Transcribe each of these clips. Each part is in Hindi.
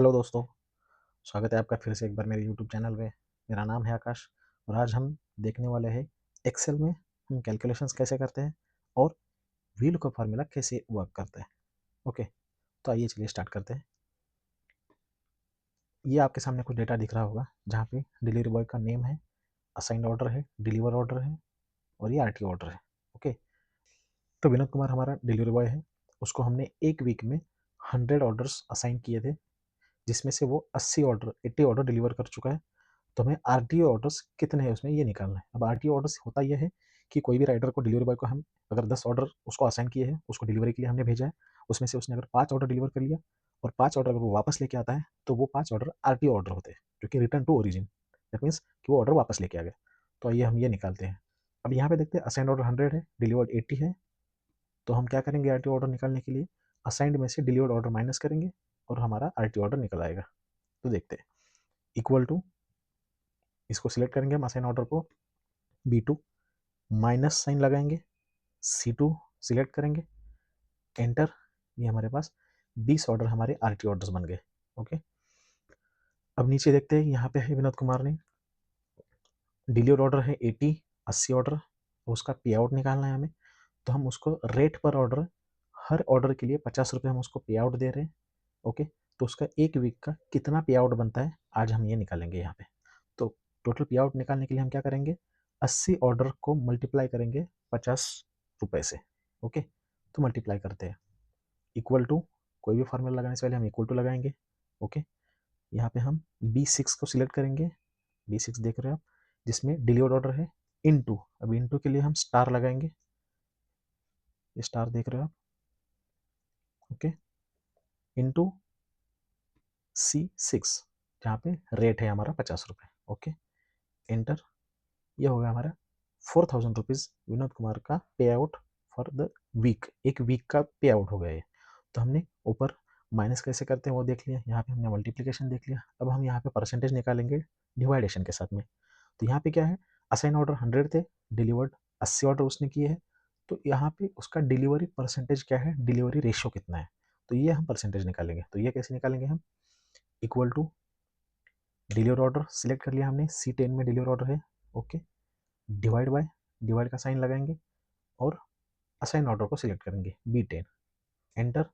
हेलो दोस्तों, स्वागत है आपका फिर से एक बार मेरे यूट्यूब चैनल पे। मेरा नाम है आकाश और आज हम देखने वाले हैं एक्सेल में हम कैलकुलेशंस कैसे करते हैं और व्हील का फार्मूला कैसे वर्क करता है। ओके, तो आइए चलिए स्टार्ट करते हैं। ये आपके सामने कुछ डेटा दिख रहा होगा जहाँ पे डिलीवरी बॉय का नेम है, असाइंड ऑर्डर है, डिलीवर ऑर्डर है और ये आरटी ऑर्डर है। ओके, तो विनोद कुमार हमारा डिलीवरी बॉय है। उसको हमने एक वीक में 100 ऑर्डर्स असाइन किए थे, जिसमें से वो 80 ऑर्डर डिलीवर कर चुका है। तो हमें आरटीओ ऑर्डर्स कितने हैं उसमें ये निकालना है। अब आरटीओ ऑर्डर्स होता यह है कि कोई भी राइडर को, डिलीवरी बॉय को, हम अगर 10 ऑर्डर उसको असाइन किए हैं, उसको डिलीवरी के लिए हमने भेजा है, उसमें से उसने अगर 5 ऑर्डर डिलीवर कर लिया और 5 ऑर्डर अगर वो वापस लेके आता है तो वो 5 ऑर्डर आरटीओ ऑर्डर होते हैं, जो कि return to origin. That means कि वो ऑर्डर वापस लेके आ गया। तो आइए हम ये निकालते हैं। अब यहाँ पे देखते हैं असाइंड ऑर्डर 100 है, डिलीवर्ड 80 है। तो हम क्या करेंगे, आरटीओ ऑर्डर निकालने के लिए असाइंड में से डिलीवर्ड ऑर्डर माइनस करेंगे और हमारा आरटीओ ऑर्डर निकल आएगा। तो देखते हैं, इक्वल टू, इसको सिलेक्ट करेंगे हम असाइन ऑर्डर को, B2 माइनस साइन लगाएंगे, C2 सिलेक्ट करेंगे, एंटर। ये हमारे पास 20 ऑर्डर हमारे आरटी ऑर्डर्स बन गए। ओके, अब नीचे देखते हैं, यहाँ पे है विनोद कुमार ने डिलीवर ऑर्डर है 80 ऑर्डर, उसका पे आउट निकालना है हमें। तो हम उसको रेट पर ऑर्डर, हर ऑर्डर के लिए 50 रुपये हम उसको पे आउट दे रहे हैं। ओके, तो उसका एक वीक का कितना पे आउट बनता है आज हम ये निकालेंगे यहाँ पे। तो टोटल पे आउट निकालने के लिए हम क्या करेंगे, 80 ऑर्डर को मल्टीप्लाई करेंगे 50 रुपये से। ओके, तो मल्टीप्लाई करते हैं, इक्वल टू, कोई भी फॉर्मूला लगाने से पहले हम इक्वल टू लगाएंगे। ओके, यहाँ पे हम B6 को सिलेक्ट करेंगे, B6 देख रहे हो आप, जिसमें डिलीवर्ड ऑर्डर है, इनटू, अब इनटू के लिए हम स्टार लगाएंगे, ये स्टार देख रहे हो आप। ओके, इनटू C6, जहाँ पे रेट है हमारा 50 रुपये। Okay, enter. ये हो गया हमारा 4000 रुपीज़ विनोद कुमार का पे आउट फॉर द वीक। एक वीक का पे आउट हो गया है। तो हमने ऊपर माइनस कैसे करते हैं वो देख लिया, यहाँ पे हमने मल्टीप्लिकेशन देख लिया। अब हम यहाँ पे परसेंटेज निकालेंगे डिवाइडेशन के साथ में। तो यहाँ पे क्या है, असाइन ऑर्डर 100 थे, डिलीवर्ड 80 ऑर्डर उसने किए हैं। तो यहाँ पे उसका डिलीवरी परसेंटेज क्या है, डिलीवरी रेशियो कितना है, तो ये हम परसेंटेज निकालेंगे। तो ये कैसे निकालेंगे हम, equal to, deliver order select कर लिया हमने, C10 में डिलीवर ऑर्डर है। ओके, डिवाइड बाय, डिवाइड का साइन लगाएंगे और असाइन ऑर्डर को सिलेक्ट करेंगे, B10, एंटर।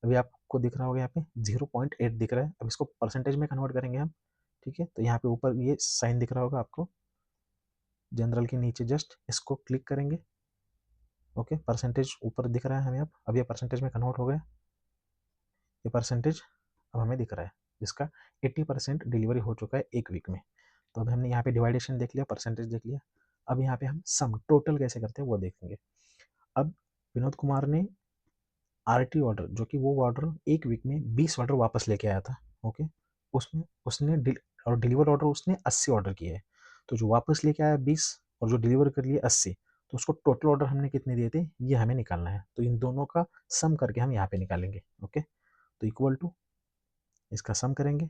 अभी आपको दिख रहा होगा यहाँ पे 0.8 दिख रहा है। अब इसको परसेंटेज में कन्वर्ट करेंगे हम। ठीक है, तो यहाँ पे ऊपर ये साइन दिख रहा होगा आपको, जनरल के नीचे जस्ट इसको क्लिक करेंगे। ओके, परसेंटेज ऊपर दिख रहा है हमें। अब ये परसेंटेज में कन्वर्ट हो गया, ये परसेंटेज अब हमें दिख रहा है, जिसका 80% डिलीवरी हो चुका है एक वीक में। तो अब हमने यहाँ पे डिवाइडेशन देख लिया, परसेंटेज देख लिया। अब यहाँ पे हम सम टोटल कैसे करते हैं वो देखेंगे। अब विनोद कुमार ने आरटी ऑर्डर, जो कि वो ऑर्डर एक वीक में 20 ऑर्डर वापस लेके आया था। ओके, उसमें उसने और डिलीवर ऑर्डर उसने 80 ऑर्डर किए हैं। तो जो वापस लेके आया 20 और जो डिलीवर कर लिए 80, तो उसको टोटल ऑर्डर हमने कितने दिए थे ये हमें निकालना है। तो इन दोनों का सम करके हम यहाँ पे निकालेंगे। ओके, तो इक्वल टू, इसका सम करेंगे,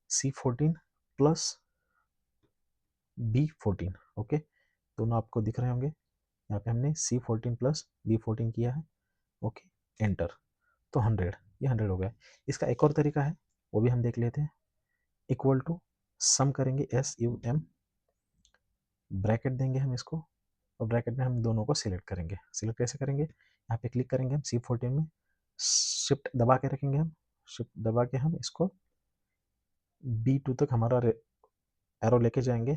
C14 प्लस B14। ओके, दोनों आपको दिख रहे होंगे, यहाँ पे हमने C14 प्लस B14 किया है। Okay, enter. तो 100, ये 100 हो गया। इसका एक और तरीका है, वो भी हम देख लेते हैं। इक्वल टू, सम करेंगे, SUM, ब्रैकेट देंगे हम इसको और ब्रैकेट में हम दोनों को सिलेक्ट करेंगे। सिलेक्ट कैसे करेंगे, यहाँ पे क्लिक करेंगे हम C14 में, शिफ्ट दबा के रखेंगे हम, शिफ्ट दबा के हम इसको B2 तक हमारा एरो लेके जाएंगे,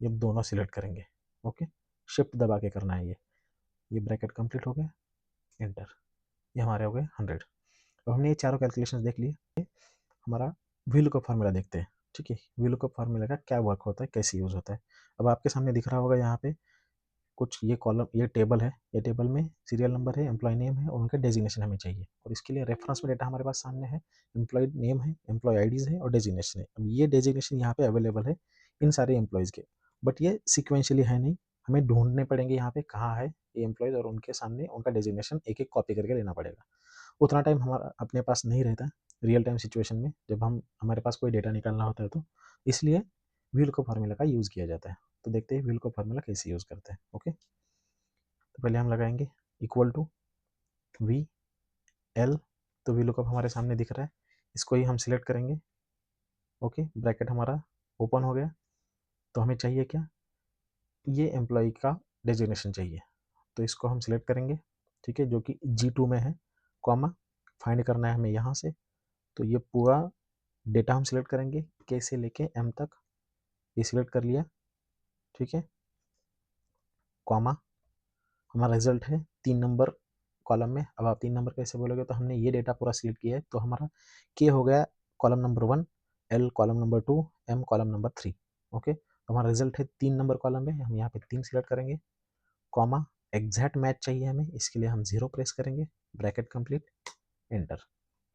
ये दोनों सिलेक्ट करेंगे। ओके, शिफ्ट दबा के करना है ये ब्रैकेट कंप्लीट हो गया, एंटर। ये हमारे हो गए 100। अब हमने ये चारों कैलकुलेशन देख लिए। हमारा VLOOKUP फार्मूला देखते हैं। ठीक है, VLOOKUP फार्मूला का क्या वर्क होता है, कैसे यूज़ होता है। अब आपके सामने दिख रहा होगा यहाँ पे कुछ, ये कॉलम, ये टेबल है, ये टेबल में सीरियल नंबर है, एम्प्लॉय नेम है और उनका डेजिग्नेशन हमें चाहिए। और इसके लिए रेफरेंस में डेटा हमारे पास सामने है, एम्प्लॉय नेम है, एम्प्लॉय आईडीज़ है और डेजिग्नेशन है। अब ये डेजिग्नेशन यहाँ पे अवेलेबल है इन सारे एम्प्लॉयज़ के, बट ये सिक्वेंशियली है नहीं, हमें ढूंढने पड़ेंगे यहाँ पे कहाँ है ये एम्प्लॉयज़, और उनके सामने उनका डेजिग्नेशन एक एक कॉपी करके लेना पड़ेगा। उतना टाइम हमारा अपने पास नहीं रहता रियल टाइम सिचुएशन में, जब हमारे पास कोई डेटा निकालना होता है, तो इसलिए VLOOKUP फार्मूला का यूज़ किया जाता है। तो देखते हैं VLOOKUP फार्मूला कैसे यूज़ करते हैं। ओके, तो पहले हम लगाएंगे इक्वल टू VL, तो VLOOKUP हमारे सामने दिख रहा है, इसको ही हम सिलेक्ट करेंगे। ओके, ब्रैकेट हमारा ओपन हो गया। तो हमें चाहिए क्या, ये एम्प्लॉय का डेजिग्नेशन चाहिए, तो इसको हम सिलेक्ट करेंगे, ठीक है, जो कि G2 में है, कॉमा फाइंड करना है हमें यहाँ से। तो ये पूरा डेटा हम सिलेक्ट करेंगे, K से लेके M तक, ये सिलेक्ट कर लिया, ठीक है, कॉमा हमारा रिजल्ट है 3 नंबर कॉलम में। अब आप 3 नंबर कैसे बोलोगे, तो हमने ये डेटा पूरा सिलेक्ट किया है, तो हमारा K हो गया column number 1, L column number 2, M column number 3। Okay, तो हमारा रिजल्ट है 3 नंबर कॉलम में, हम यहाँ पे 3 सिलेक्ट करेंगे, कॉमा एग्जैक्ट मैच चाहिए हमें, इसके लिए हम 0 प्रेस करेंगे, ब्रैकेट कंप्लीट, एंटर।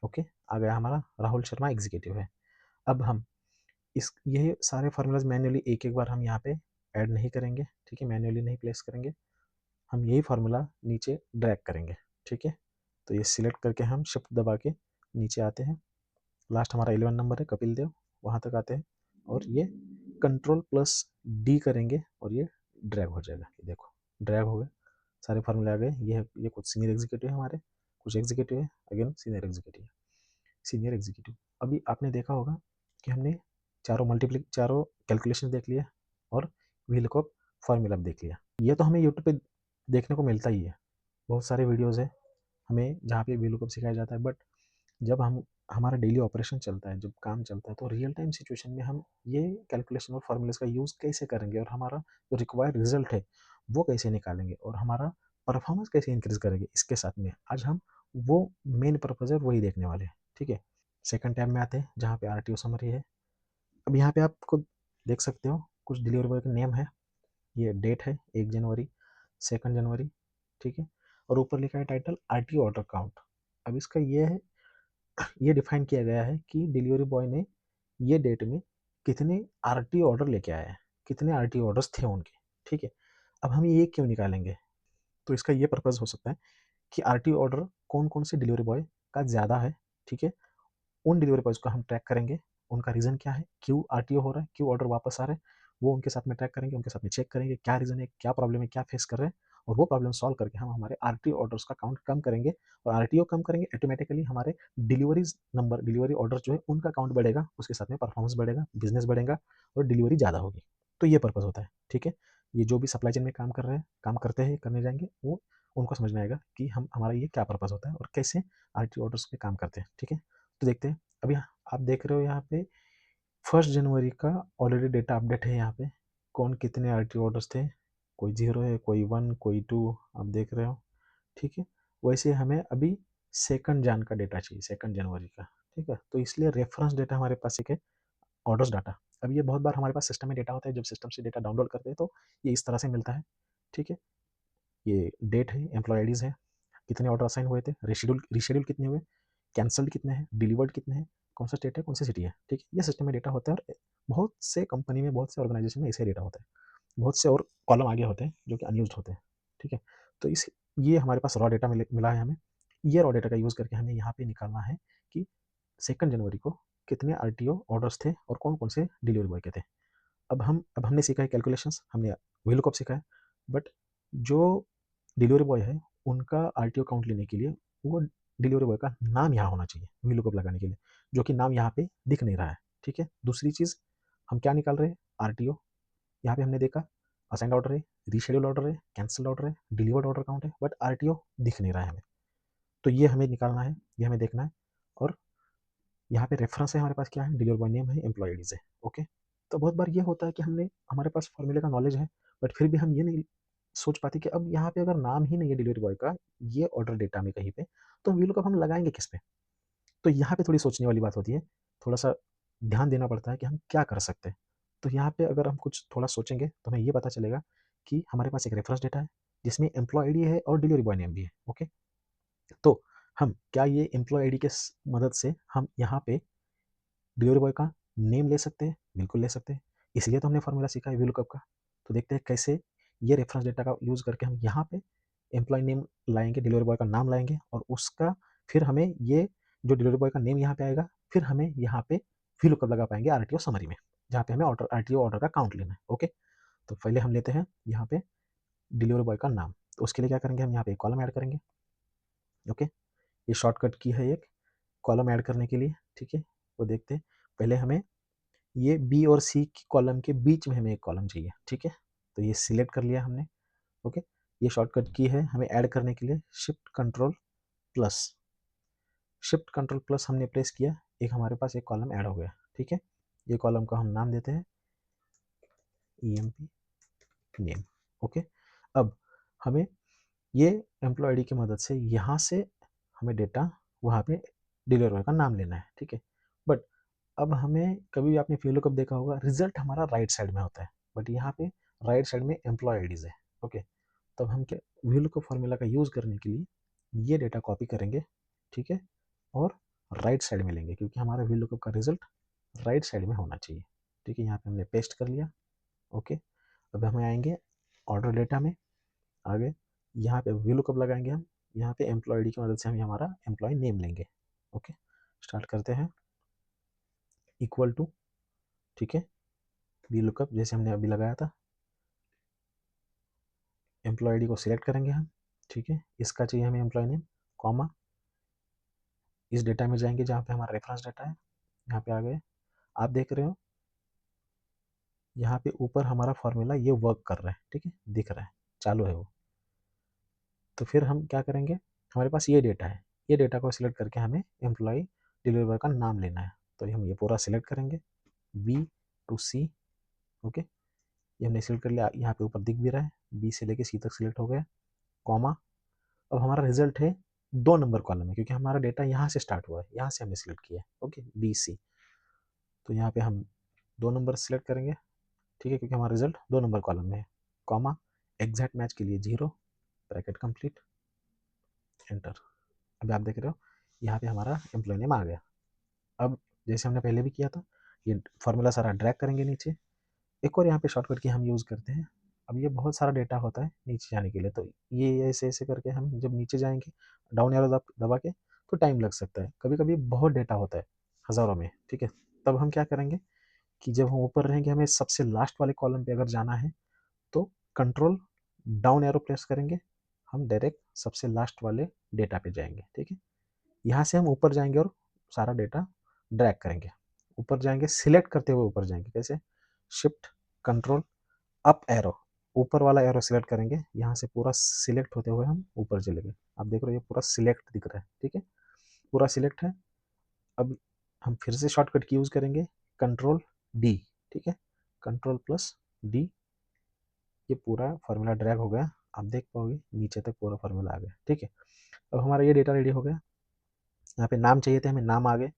ओके, आ गया हमारा राहुल शर्मा एग्जीक्यूटिव है। अब हम ये सारे फार्मूलाज मैन्युअली एक एक बार हम यहाँ पे ऐड नहीं करेंगे, ठीक है, मैन्युअली नहीं प्लेस करेंगे, हम यही फार्मूला नीचे ड्रैग करेंगे, ठीक है। तो ये सिलेक्ट करके हम शिफ्ट दबा के नीचे आते हैं, लास्ट हमारा 11 नंबर है कपिल देव, वहाँ तक आते हैं और ये Ctrl+D करेंगे और ये ड्रैग हो जाएगा, ये देखो ड्रैग हो गया, सारे फार्मूले आ गए। ये कुछ सीनियर एग्जीक्यूटिव है हमारे, कुछ एग्जीक्यूटिव है, again senior executive, senior executive. अभी आपने देखा होगा कि हमने चारों कैलकुलेशन देख लिया और VLOOKUP फार्मूला भी देख लिया। ये तो हमें यूट्यूब पे देखने को मिलता ही है, बहुत सारे वीडियोज़ है हमें जहाँ पे VLOOKUP सिखाया जाता है, बट जब हमारा डेली ऑपरेशन चलता है, जब काम चलता है, तो रियल टाइम सिचुएशन में हम ये कैलकुलेशन और फार्मूलाज का यूज़ कैसे करेंगे और हमारा जो रिक्वायर्ड रिजल्ट है वो कैसे निकालेंगे और हमारा परफॉर्मेंस कैसे इंक्रीज करेंगे, इसके साथ में आज हम वो मेन पर्पज है वही देखने वाले हैं, ठीक है। सेकंड टैब में आते हैं जहाँ पे RTO समरी है। अब यहाँ पे आप खुद देख सकते हो कुछ डिलीवरी बॉय का नेम है, ये डेट है 1 जनवरी, 2 जनवरी, ठीक है, और ऊपर लिखा है टाइटल RTO ऑर्डर काउंट। अब इसका ये है, ये डिफाइन किया गया है कि डिलीवरी बॉय ने ये डेट में कितने RTO ऑर्डर लेके आए हैं, कितने RTO ऑर्डर्स थे उनके, ठीक है। अब हम ये क्यों निकालेंगे, तो इसका ये पर्पज़ हो सकता है कि RTO ऑर्डर कौन कौन से डिलीवरी बॉय का ज़्यादा है, ठीक है, उन डिलीवरी बॉयज़ को हम ट्रैक करेंगे, उनका रीज़न क्या है, क्यों RTO हो रहा है, क्यों ऑर्डर वापस आ रहे हैं, वो उनके साथ में ट्रैक करेंगे, उनके साथ में चेक करेंगे क्या रीज़न है, क्या प्रॉब्लम है, क्या फेस कर रहे हैं, और वो प्रॉब्लम सॉल्व करके हम हमारे RTO ऑर्डर्स का काउंट कम करेंगे, और RTO कम करेंगे ऑटोमेटिकली हमारे डिलीवरी ऑर्डर जो है उनका काउंट बढ़ेगा, उसके साथ में परफॉर्मेंस बढ़ेगा, बिजनेस बढ़ेगा और डिलीवरी ज़्यादा होगी। तो ये पर्पज़ होता है, ठीक है। ये जो भी सप्लाई चेन में काम कर रहे हैं, काम करते हैं, करने जाएंगे, वो उनको समझ में आएगा कि हमारा ये क्या पर्पज़ होता है और कैसे RTO ऑर्डर्स पे काम करते हैं, ठीक है। तो देखते हैं, अभी आप देख रहे हो यहाँ पे 1 जनवरी का ऑलरेडी डेटा अपडेट है, यहाँ पे कौन कितने RTO ऑर्डर्स थे, कोई 0 है, कोई 1, कोई 2, आप देख रहे हो, ठीक है। वैसे हमें अभी 2 जन का डेटा चाहिए, 2 जनवरी का, ठीक है। तो इसलिए रेफरेंस डेटा हमारे पास एक है, ऑर्डर्स डाटा। अब ये बहुत बार हमारे पास सिस्टम में डेटा होता है, जब सिस्टम से डेटा डाउनलोड करते हैं तो ये इस तरह से मिलता है, ठीक है। ये डेट है, एम्प्लॉय आईडीज़ है, कितने ऑर्डर असाइन हुए थे, रिशेड्यूल कितने हुए, कैंसल्ड कितने हैं, डिलीवर्ड कितने हैं, कौन सा स्टेट है, कौन सी सिटी है, ठीक है। ये सिस्टम में डेटा होता है और बहुत से कंपनी में, बहुत से ऑर्गेनाइजेशन में ऐसे डेटा होता है, बहुत से और कॉलम आगे होते हैं जो कि अनयूज्ड होते हैं, ठीक है। तो ये हमारे पास रॉ डेटा मिला है हमें, ये रॉ डेटा का यूज़ करके हमें यहाँ पे निकालना है कि 2 जनवरी को कितने RTO ऑर्डर्स थे और कौन कौन से डिलीवरी बॉय के थे। अब हमने सीखा है कैलकुलेशंस, हमने VLOOKUP सीखा है, बट जो डिलीवरी बॉय है उनका RTO काउंट लेने के लिए वो डिलीवरी बॉय का नाम यहाँ होना चाहिए VLOOKUP लगाने के लिए, जो कि नाम यहाँ पे दिख नहीं रहा है, ठीक है। दूसरी चीज़, हम क्या निकाल रहे हैं, RTO, यहाँ पे हमने देखा असाइंड ऑर्डर है, रीशेड्यूल ऑर्डर है, कैंसल ऑर्डर है, डिलीवर्ड ऑर्डर काउंट है, बट RTO दिख नहीं रहा है हमें। तो ये हमें निकालना है, ये हमें देखना है। और यहाँ पे रेफरेंस है हमारे पास, क्या है, डिलीवरी बॉय नेम है, एम्प्लॉय आईडीज़ है, ओके। तो बहुत बार ये होता है कि हमारे पास फॉर्मूले का नॉलेज है, बट फिर भी हम ये नहीं सोच पाते कि अब यहाँ पे अगर नाम ही नहीं है डिलीवरी बॉय का ये ऑर्डर डेटा में कहीं पे, तो VLOOKUP हम लगाएंगे किस पे। तो यहाँ पे थोड़ी सोचने वाली बात होती है, थोड़ा सा ध्यान देना पड़ता है कि हम क्या कर सकते हैं। तो यहाँ पे अगर हम कुछ थोड़ा सोचेंगे तो हमें ये पता चलेगा कि हमारे पास एक रेफरेंस डेटा है जिसमें एम्प्लॉय आईडी है और डिलीवरी बॉय नेम भी है, ओके। तो हम क्या ये एम्प्लॉय आईडी के मदद से हम यहाँ पे डिलीवरी बॉय का नेम ले सकते हैं, बिल्कुल ले सकते हैं, इसलिए तो हमने फार्मूला सीखा है VLOOKUP का। तो देखते हैं कैसे ये रेफरेंस डेटा का यूज़ करके हम यहाँ पे एम्प्लॉय नेम लाएंगे, डिलीवरी बॉय का नाम लाएंगे और उसका फिर हमें ये जो डिलीवरी बॉय का नेम यहाँ पे आएगा, फिर हमें यहाँ पे VLOOKUP लगा पाएंगे RTO समरी में, जहाँ पे हमें RTO ऑर्डर का काउंट लेना है, ओके। तो पहले हम लेते हैं यहाँ पे डिलीवरी बॉय का नाम, तो उसके लिए क्या करेंगे, हम यहाँ पे एक कॉलम ऐड करेंगे, ओके। ये शॉर्टकट की है एक कॉलम ऐड करने के लिए, ठीक है, वो देखते हैं। पहले हमें ये बी और सी की कॉलम के बीच में हमें एक कॉलम चाहिए, ठीक है, तो ये सिलेक्ट कर लिया हमने। ओके, ये शॉर्टकट की है हमें ऐड करने के लिए, shift control plus. Shift control plus हमने प्रेस किया, एक हमारे पास एक कॉलम ऐड हो गया, ठीक है। ये कॉलम को हम नाम देते हैं EMP नेम। ओके, अब हमें ये एम्प्लॉय आईडी की मदद से यहाँ से हमें डेटा वहाँ पे डिलीवर का नाम लेना है, ठीक है। बट अब हमें कभी भी आपने VLOOKUP देखा होगा, रिजल्ट हमारा राइट साइड में होता है, बट यहाँ पे राइट साइड में एम्प्लॉय आईडीज है। ओके, तब हम क्या VLOOKUP फॉर्मूला का यूज़ करने के लिए ये डेटा कॉपी करेंगे, ठीक है, और राइट साइड में लेंगे, क्योंकि हमारा VLOOKUP का रिजल्ट राइट साइड में होना चाहिए, ठीक है। यहाँ पे हमने पेस्ट कर लिया। ओके, अब हमें आएंगे ऑर्डर डेटा में, आगे यहाँ पे VLOOKUP लगाएंगे हम, यहाँ पे एम्प्लॉय आईडी की मदद से हम हमारा एम्प्लॉय नेम लेंगे। ओके, स्टार्ट करते हैं, इक्वल टू, ठीक है, VLOOKUP जैसे हमने अभी लगाया था, एम्प्लॉय आईडी को सिलेक्ट करेंगे हम, ठीक है, इसका चाहिए हमें एम्प्लॉय नेम, कॉमा, इस डेटा में जाएंगे जहाँ पे हमारा रेफरेंस डेटा है, यहाँ पे आ गए। आप देख रहे हो यहाँ पे ऊपर हमारा फॉर्मूला ये वर्क कर रहा है, ठीक है, दिख रहा है, चालू है वो। तो फिर हम क्या करेंगे, हमारे पास ये डेटा है, ये डेटा को सिलेक्ट करके हमें एम्प्लॉय डिलीवर का नाम लेना है, तो हम ये पूरा सिलेक्ट करेंगे, B to C। ओके, ये हमने सिलेक्ट कर लिया, यहाँ पे ऊपर दिख भी रहा है, B से लेके C तक सिलेक्ट हो गया, कॉमा। अब हमारा रिजल्ट है 2 नंबर कॉलम में, क्योंकि हमारा डेटा यहाँ से स्टार्ट हुआ है, यहाँ से हमने सिलेक्ट किया है। ओके, BC, तो यहाँ पे हम 2 नंबर सिलेक्ट करेंगे, ठीक है, क्योंकि हमारा रिजल्ट 2 नंबर कॉलम में है, कॉमा, एग्जैक्ट मैच के लिए 0, ब्रैकेट कंप्लीट, एंटर। अभी आप देख रहे हो यहाँ पे हमारा एम्प्लॉय नेम आ गया। अब जैसे हमने पहले भी किया था, ये फॉर्मूला सारा ड्रैग करेंगे नीचे। एक और यहाँ पे शॉर्टकट की हम यूज़ करते हैं। अब ये बहुत सारा डेटा होता है नीचे जाने के लिए, तो ये ऐसे ऐसे करके हम जब नीचे जाएंगे डाउन एरो दबा के, तो टाइम लग सकता है, कभी कभी बहुत डेटा होता है हज़ारों में, ठीक है। तब हम क्या करेंगे कि जब हम ऊपर रहेंगे, हमें सबसे लास्ट वाले कॉलम पे अगर जाना है, तो कंट्रोल डाउन एरो प्रेस करेंगे, हम डायरेक्ट सबसे लास्ट वाले डेटा पे जाएंगे, ठीक है। यहाँ से हम ऊपर जाएंगे और सारा डेटा ड्रैग करेंगे, ऊपर जाएंगे, सिलेक्ट करते हुए ऊपर जाएंगे, कैसे, शिफ्ट कंट्रोल अप एरो, ऊपर वाला एरो सिलेक्ट करेंगे, यहाँ से पूरा सिलेक्ट होते हुए हम ऊपर चलेंगे। आप देख रहे हो ये पूरा सिलेक्ट दिख रहा है, ठीक है, पूरा सिलेक्ट है। अब हम फिर से शॉर्टकट की यूज़ करेंगे, कंट्रोल D, ठीक है, कंट्रोल प्लस D, ये पूरा फार्मूला ड्रैग हो गया, आप देख पाओगे नीचे तक पूरा फार्मूला आ गया, ठीक है। अब हमारा ये डेटा रेडी हो गया। यहाँ पे नाम चाहिए थे हमें, नाम आ गए।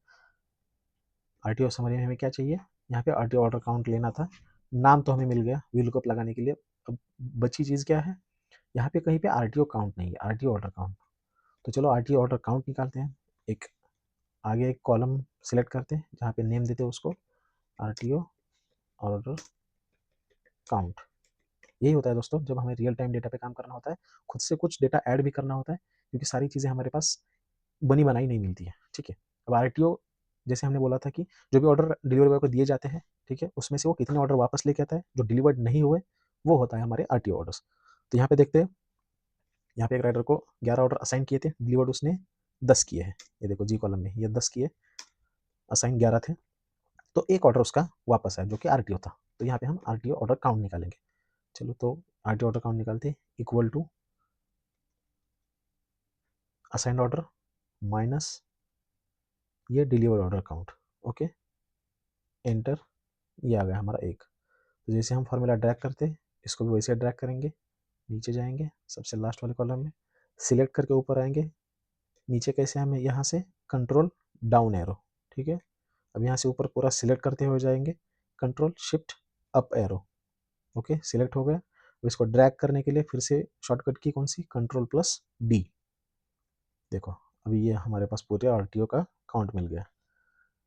RTO समरी में हमें क्या चाहिए, यहाँ पे RTO ऑर्डर काउंट लेना था, नाम तो हमें मिल गया VLOOKUP लगाने के लिए। अब बची चीज़ क्या है, यहाँ पे कहीं पे RTO काउंट नहीं है, RTO ऑर्डर काउंट। तो चलो RTO ऑर्डर काउंट निकालते हैं। एक आगे एक कॉलम सिलेक्ट करते हैं, जहाँ पे नेम देते हैं उसको RTO ऑर्डर काउंट। यही होता है दोस्तों, जब हमें रियल टाइम डेटा पे काम करना होता है, खुद से कुछ डेटा ऐड भी करना होता है, क्योंकि सारी चीज़ें हमारे पास बनी बनाई नहीं मिलती है, ठीक है। अब RTO जैसे हमने बोला था कि जो भी ऑर्डर डिलीवरी बॉय को दिए जाते हैं, ठीक है, उसमें से वो कितने ऑर्डर वापस लेके आता है, जो डिलीवर्ड नहीं हुए वो होता है हमारे RTO ऑर्डर्स। तो यहाँ पे देखते हैं, यहाँ पे एक राइडर को 11 ऑर्डर असाइन किए थे, डिलीवर्ड उसने 10 किए हैं, ये देखो जी कॉलम में ये 10 किए, असाइन 11 थे, तो एक ऑर्डर उसका वापस आया जो कि RTO था, तो यहाँ पे हम RTO ऑर्डर काउंट निकालेंगे। चलो, तो RTO ऑर्डर काउंट निकालते, equal to assigned order minus ये deliver order count. Okay, enter, ये आ गया हमारा एक। तो जैसे हम फार्मूला ड्रैग करते हैं, इसको भी वैसे ड्रैग करेंगे, नीचे जाएंगे सबसे लास्ट वाले कॉलम में, सिलेक्ट करके ऊपर आएंगे, नीचे कैसे हमें यहाँ से कंट्रोल डाउन एरो, ठीक है। अब यहाँ से ऊपर पूरा सिलेक्ट करते हुए जाएंगे, control shift up arrow. Okay, select हो गया। अब इसको ड्रैग करने के लिए फिर से शॉर्टकट की कौन सी, कंट्रोल प्लस D। देखो अभी ये हमारे पास पूरे RTO का काउंट मिल गया।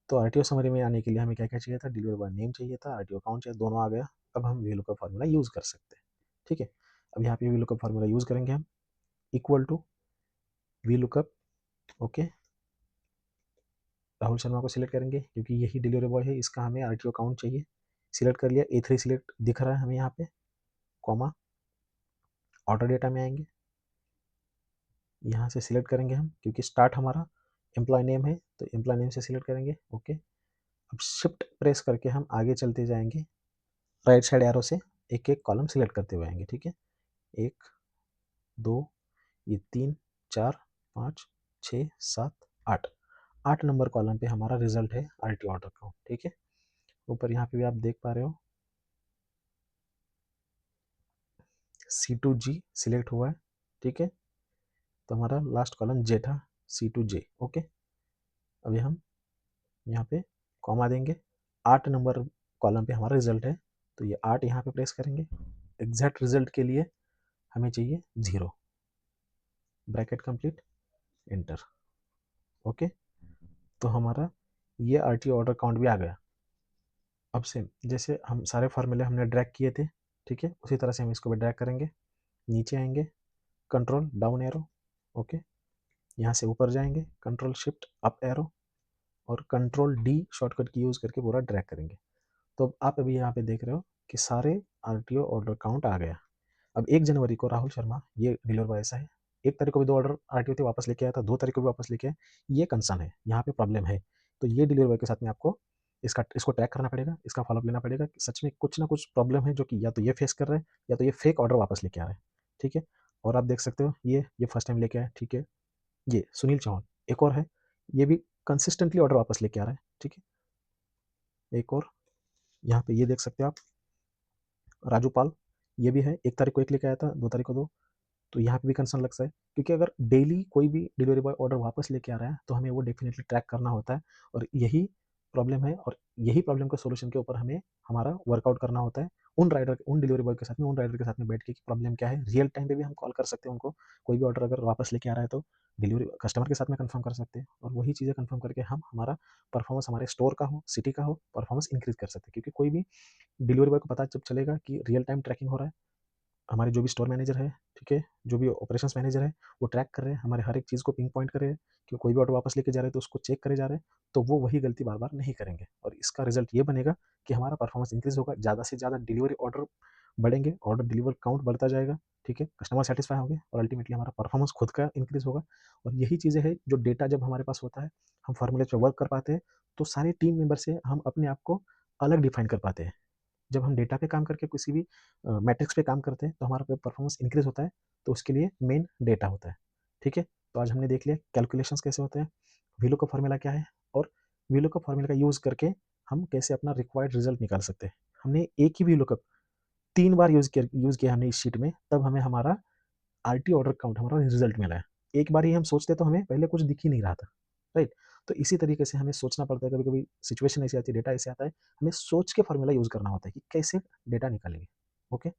तो RTO समरी में आने के लिए हमें क्या क्या चाहिए था, डिलीवर बाय नेम चाहिए था, RTO काउंट चाहिए, दोनों आ गया। अब हम VLOOKUP फार्मूला यूज़ कर सकते हैं, ठीक है। अब यहाँ पे VLOOKUP फार्मूला यूज़ करेंगे हम, equal to VLOOKUP। Okay, Rahul Sharma को सिलेक्ट करेंगे, क्योंकि यही डिलीवरी बॉय है, इसका हमें RTO काउंट चाहिए। सिलेक्ट कर लिया, A3 सिलेक्ट दिख रहा है हमें यहाँ पे, कॉमा, ऑर्डर डेटा में आएंगे, यहाँ से सिलेक्ट करेंगे हम, क्योंकि स्टार्ट हमारा एम्प्लॉय नेम है तो एम्प्लॉय नेम से सिलेक्ट करेंगे, ओके। अब शिफ्ट प्रेस करके हम आगे चलते जाएंगे, राइट साइड एरो से एक एक कॉलम सिलेक्ट करते हुए आएंगे, ठीक है। 1 2 ये 3 4 5 6 7 8, 8 नंबर कॉलम पे हमारा रिजल्ट है आरटी ऑर्डर का, ठीक है। ऊपर यहाँ पे भी आप देख पा रहे हो C2G सिलेक्ट हुआ है, ठीक है। तो हमारा लास्ट कॉलम जे था, C2J, ओके। अभी हम यहाँ पे कॉमा देंगे, 8 नंबर कॉलम पे हमारा रिजल्ट है, तो ये 8 यहाँ पे प्रेस करेंगे। एग्जैक्ट रिजल्ट के लिए हमें चाहिए 0, ब्रैकेट कंप्लीट, एंटर, ओके। तो हमारा ये आरटी ऑर्डर काउंट भी आ गया। अब से जैसे हम सारे फार्मूले हमने ड्रैग किए थे, ठीक है, उसी तरह से हम इसको भी ड्रैग करेंगे। नीचे आएंगे, कंट्रोल डाउन एरो, ओके। यहाँ से ऊपर जाएंगे, कंट्रोल शिफ्ट अप एरो और कंट्रोल डी शॉर्टकट की यूज़ करके पूरा ड्रैग करेंगे। तो आप अभी यहाँ पे देख रहे हो कि सारे आरटीओ ऑर्डर काउंट आ गया। अब 1 जनवरी को राहुल शर्मा, ये डिलीवर बॉय ऐसा है, 1 तारीख को भी 2 ऑर्डर आरटीओ थे वापस लेके आया था, 2 तारीख को भी वापस लेके आया, ये कंसर्न है, यहाँ पे प्रॉब्लम है। तो ये डिलीवर बॉय के साथ में आपको इसको ट्रैक करना पड़ेगा, इसका फॉलोअप लेना पड़ेगा कि सच में कुछ ना कुछ प्रॉब्लम है जो कि या तो ये फेस कर रहा है या तो ये फेक ऑर्डर वापस लेके आ रहा है, ठीक है। और आप देख सकते हो ये फर्स्ट टाइम लेके आया, ठीक है। ये सुनील चौहान एक और है, ये भी कंसिस्टेंटली ऑर्डर वापस लेके आ रहा है, ठीक है। एक और यहाँ पे ये देख सकते हो आप, राजू पाल, ये भी है, 1 तारीख को 1 लेके आया था, 2 तारीख को 2। तो यहाँ पे भी कंसर्न लगता है, क्योंकि अगर डेली कोई भी डिलीवरी बॉय ऑर्डर वापस लेके आ रहा है तो हमें वो डेफिनेटली ट्रैक करना होता है, और यही प्रॉब्लम है, और यही प्रॉब्लम के सोल्यूशन के ऊपर हमें हमारा वर्कआउट करना होता है। उन डिलीवरी बॉय के साथ में, उन राइडर के साथ में बैठ के प्रॉब्लम क्या है, रियल टाइम पे भी हम कॉल कर सकते हैं उनको। कोई भी ऑर्डर अगर वापस लेके आ रहा है तो डिलीवरी कस्टमर के साथ में कंफर्म कर सकते हैं, और वही चीज़ें कंफर्म करके हम हमारा परफॉर्मेंस, हमारे स्टोर का हो, सिटी का हो, परफॉर्मेंस इंक्रीज कर सकते हैं। क्योंकि कोई भी डिलीवरी बॉय को पता जब चलेगा कि रियल टाइम ट्रैकिंग हो रहा है, हमारे जो भी स्टोर मैनेजर है, ठीक है, जो भी ऑपरेशंस मैनेजर है, वो ट्रैक कर रहे हैं, हमारे हर एक चीज़ को पिन पॉइंट कर रहे हैं कि कोई भी ऑर्डर वापस लेके जा रहे हैं तो उसको चेक करे जा रहे हैं, तो वो वही गलती बार बार नहीं करेंगे, और इसका रिजल्ट ये बनेगा कि हमारा परफॉर्मेंस इंक्रीज होगा, ज़्यादा से ज़्यादा डिलीवरी ऑर्डर बढ़ेंगे, ऑर्डर डिलीवर काउंट बढ़ता जाएगा, ठीक है, कस्टमर सेटिस्फाई होंगे, और अल्टीमेटली हमारा परफॉर्मेंस खुद का इंक्रीज होगा। और यही चीज़ें हैं जो डेटा जब हमारे पास होता है, हम फार्मूले पे वर्क कर पाते हैं, तो सारे टीम मेंबर से हम अपने आप को अलग डिफाइन कर पाते हैं। जब हम डेटा पे काम करके किसी भी मैट्रिक्स पे काम करते हैं तो हमारा परफॉर्मेंस इंक्रीज होता है, तो उसके लिए मेन डेटा होता है, ठीक है। तो आज हमने देख लिया कैलकुलेशंस कैसे होते हैं, वीलुक का फॉर्मूला क्या है, और वीलुक का फॉर्मूला का यूज़ करके हम कैसे अपना रिक्वायर्ड रिजल्ट निकाल सकते हैं। हमने एक ही वीलुकअप 3 बार यूज़ किया हमने इस शीट में, तब हमें हमारा आरटी ऑर्डर काउंट, हमारा रिजल्ट मिला है। एक बार ही हम सोचते तो हमें पहले कुछ दिख ही नहीं रहा था, राइट। तो इसी तरीके से हमें सोचना पड़ता है, कभी कभी सिचुएशन ऐसी आती है, डेटा ऐसे आता है, हमें सोच के फॉर्मूला यूज़ करना होता है कि कैसे डेटा निकालेंगे, ओके।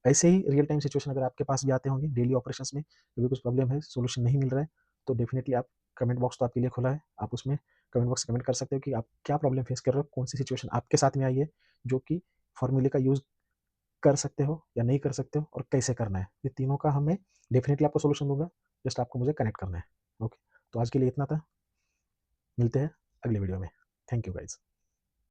ऐसे ही रियल टाइम सिचुएशन अगर आपके पास भी आते होंगे डेली ऑपरेशंस में, कभी कुछ प्रॉब्लम है, सोल्यूशन नहीं मिल रहा है, तो डेफिनेटली आप, कमेंट बॉक्स तो आपके लिए खुला है, आप उसमें कमेंट बॉक्स कमेंट कर सकते हो कि आप क्या प्रॉब्लम फेस कर रहे हो, कौन सी सिचुएशन आपके साथ में आई है जो कि फॉर्मूले का यूज़ कर सकते हो या नहीं कर सकते हो, और कैसे करना है, ये तीनों का हमें डेफिनेटली आपको सोल्यूशन दूंगा, जस्ट आपको मुझे कनेक्ट करना है, ओके। तो आज के लिए इतना था, मिलते हैं अगले वीडियो में। Thank you guys.